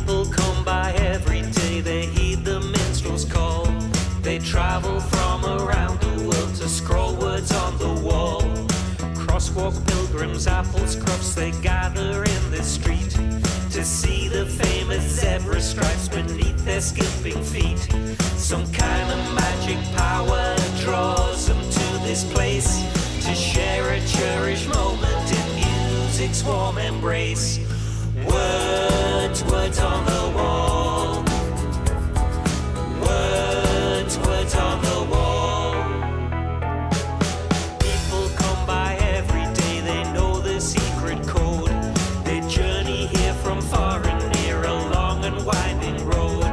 People come by every day, they heed the minstrel's call. They travel from around the world to scroll words on the wall. Crosswalk pilgrims, apple scrubs, they gather in this street to see the famous zebra stripes beneath their skipping feet. Some kind of magic power draws them to this place to share a cherished moment in music's warm embrace. Words, words on the wall. Words, words on the wall. People come by every day, they know the secret code. They journey here from far and near, a long and winding road.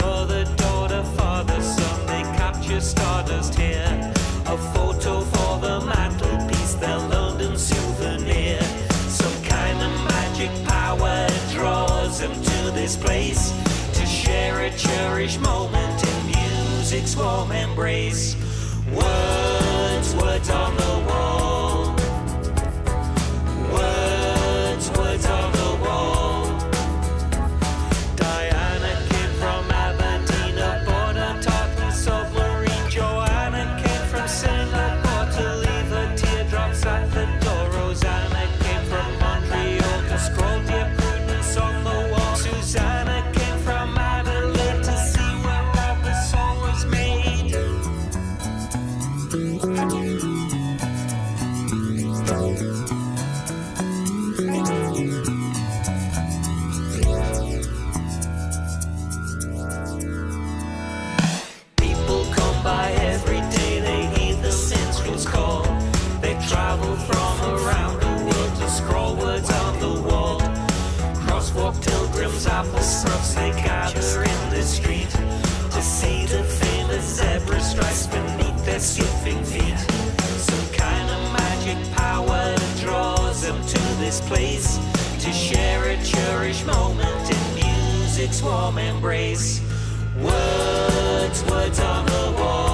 Mother, daughter, father, son, they capture stardust here. A photo for the mantelpiece, their London souvenir. Some kind of magic power draws them to this place to share a cherished moment in music's warm embrace. Words, words on the wall. Words, words on the wall. Diana came from Aberdeen aboard a Tartan submarine. Joanna came from Singapore to leave her teardrops at the door. Rosanna came from Montreal to scroll Dear Prudence on the wall. Susanna came from Adelaide to see where Robert's song was made. People come by every day, they heed the minstrel's call. They travel from around the world to scroll words on the wall. Crosswalk pilgrims, apple scrubs, they gather in the street to see the famous zebra stripes beneath their skipping feet. Some kind of magic power draws them to this place to share a cherished moment in music's warm embrace. Words, words on the wall.